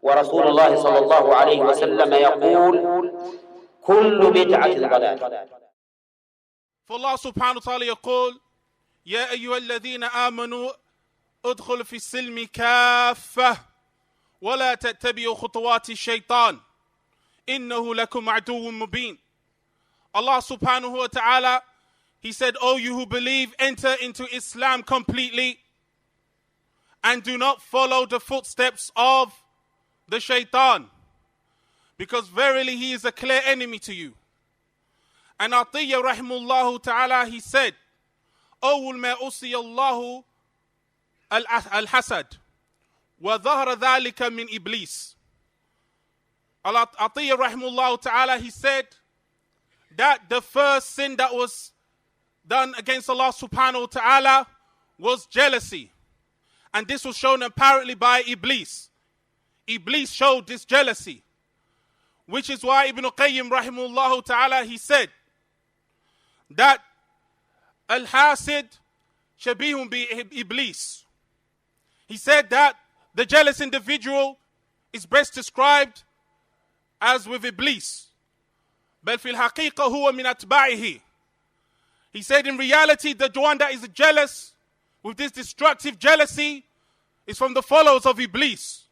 ورسول الله صلى الله عليه وسلم يقول كل بدعة ضلالة. فالله سبحانه وتعالى يقول يا أيها الذين آمنوا ادخلوا في السلم كافة ولا تتبعوا خطوات الشيطان إنه لكم عدو مبين. Allah subhanahu wa ta'ala, He said, "O you who believe, enter into Islam completely and do not follow the footsteps of the shaitan, because verily he is a clear enemy to you." And Atiyya rahimullahu ta'ala, he said, أول ما أوصي الله الحسد وظهر ذلك من إبليس. Atiyya rahimullahu ta'ala, he said that the first sin that was done against Allah subhanahu wa ta'ala was jealousy. And this was shown apparently by Iblis. Iblis showed this jealousy, which is why Ibn Qayyim rahimahullah ta'ala, he said that al-hasid shabihun bi Iblis. He said that the jealous individual is best described as with Iblis. بل في الحقيقة هو من أتباعه. He said in reality the one that is jealous with this destructive jealousy is from the followers of Iblis.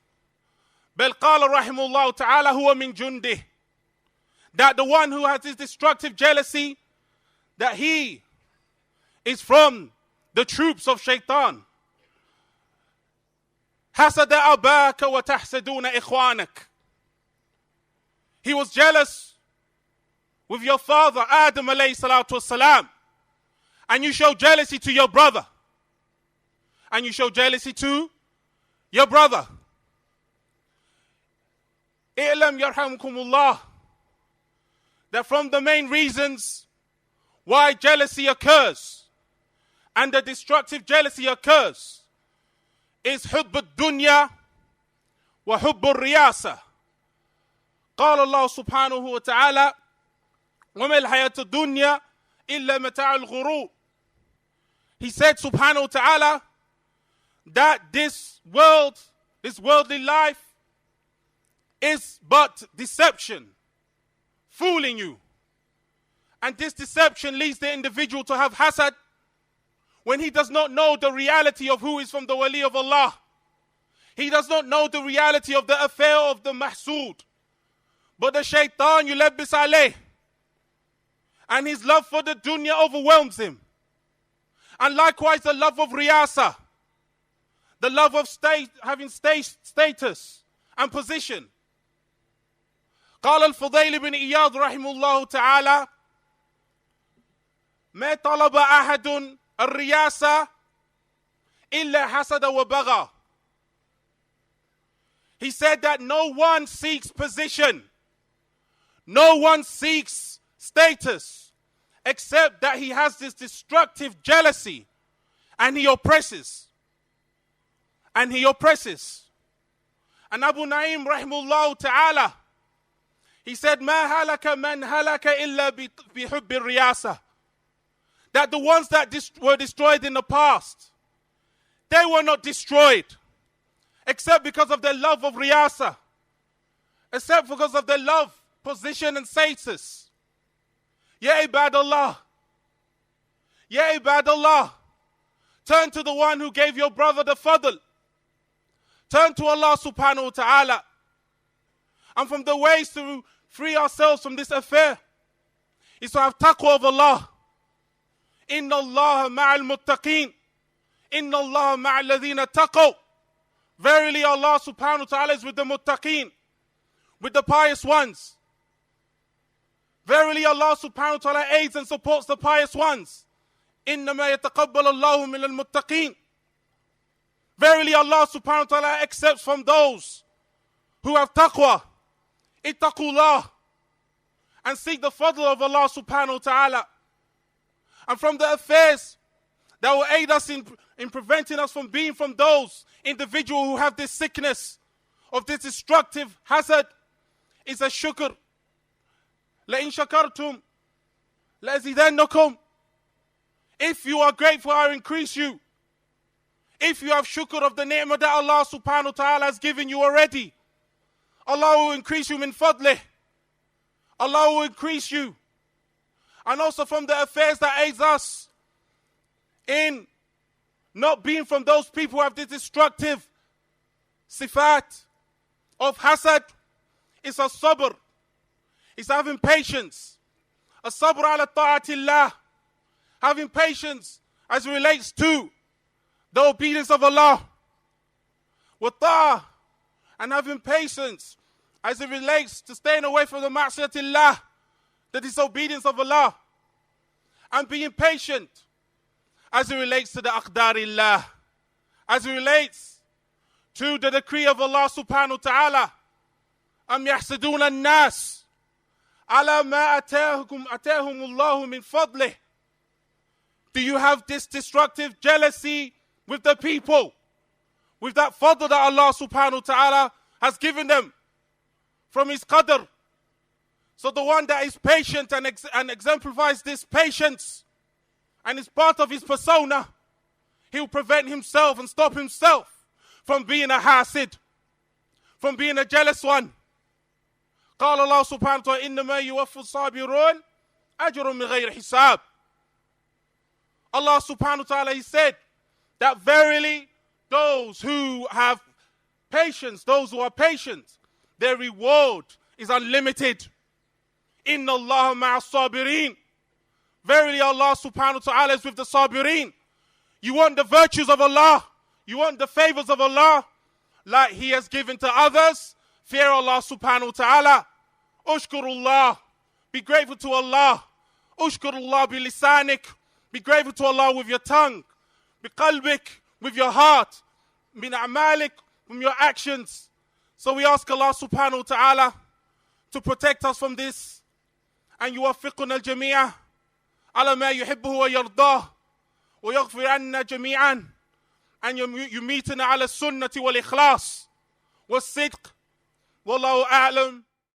بل قال رحمه الله تعالى هو من جنده. That the one who has this destructive jealousy, that he is from the troops of shaitan. حسد أباك وتحسدون إخوانك. He was jealous with your father Adam alayhi salatu wasalam, and you show jealousy to your brother. And you show jealousy to your brother. إِعْلَمْ يَرْحَمْكُمُ اللَّهِ, that from the main reasons why jealousy occurs and the destructive jealousy occurs is حُبُّ الدُّنْيَا وَحُبُّ الرِّيَاسَةِ. قال الله سبحانه وتعالى وَمَا الْحَيَاةُ الدُّنْيَا إِلَّا مَتَاعُ الْغُرُورِ. He said subhanahu wa ta'ala that this world, this worldly life is but deception, fooling you. And this deception leads the individual to have hasad when he does not know the reality of who is from the wali of Allah. He does not know the reality of the affair of the mahsood. But the shaitan yulabbis alayh, and his love for the dunya overwhelms him. And likewise the love of riyasa, the love of having status and position. قال الفضيل بن إياض رحمه الله تعالى ما طلب أحد الرياسة إلا حسد وبغى. He said that no one seeks position, no one seeks status, except that he has this destructive jealousy, and he oppresses. And he oppresses. And Abu Naim rahimahullah ta'ala, he said, مَا هَلَكَ مَنْ هَلَكَ إِلَّا بِحُبِّ الرِّيَاسَةِ. That the ones that were destroyed in the past, they were not destroyed except because of their love of riyasa, except because of their love, position and status. Ya ibadallah, Ya ibadallah, turn to the one who gave your brother the fadl. Turn to Allah subhanahu wa ta'ala. And from the ways to free ourselves from this affair is to have taqwa of Allah. Inna Allah ma'al muttaqeen. Inna Allah ma'al ladhina taqaw. Verily Allah subhanahu wa ta'ala is with the muttaqeen, with the pious ones. Verily Allah subhanahu wa ta'ala aids and supports the pious ones. إِنَّمَا يَتَقَبَّلَ اللَّهُ مِنَ الْمُتَّقِينَ. Verily Allah subhanahu wa ta'ala accepts from those who have taqwa. Ittaqullah. And seek the fadl of Allah subhanahu wa ta'ala. And from the affairs that will aid us in preventing us from being from those individuals who have this sickness of this destructive hazard is a shukr. لَإِن شَكَرْتُمْ لَأَزِيدَنَّكُمْ. If you are grateful, I will increase you. If you have shukr of the ni'mah that Allah subhanahu wa ta'ala has given you already, Allah will increase you min fadlih. Allah will increase you. And also from the affairs that aids us in not being from those people who have this destructive sifat of hasad, is a sabr. It's having patience. A sabr ala ta'atillah. Having patience as it relates to the obedience of Allah. Wa ta'ah. And having patience as it relates to staying away from the ma'siyatillah, the disobedience of Allah. And being patient as it relates to the aqdarillah, as it relates to the decree of Allah subhanahu wa ta'ala. Am yahsadun an-nas ala ma atahum Allahu min fadlih. Do you have this destructive jealousy with the people, with that fadl that Allah subhanahu wa ta'ala has given them from His qadr? So the one that is patient and exemplifies this patience and is part of his persona, he will prevent himself and stop himself from being a hasid, from being a jealous one. قال الله سبحانه وتعالى إنما يوفى الصابرون أجر من غير حساب. Allah subhanahu wa ta'ala, He said that verily those who have patience, those who are patient, their reward is unlimited. Inna Allah ma'a sabirin. Verily Allah subhanahu wa ta'ala is with the sabirin. You want the virtues of Allah, you want the favors of Allah, like He has given to others. Fear Allah subhanahu wa ta'ala. Ushkurullah. Be grateful to Allah. Ushkurullah bi lisanik. Be grateful to Allah with your tongue. Bi qalbik, with your heart. Min a'malik, from your actions. So we ask Allah subhanahu wa ta'ala to protect us from this. And yuwaffiquna al-jami'a ala ma yuhibbuhu wa yardah. Wa yaghfir anna jami'an. And you meetna ala sunnati wal ikhlas. Was sidq. Wallahu a'lam.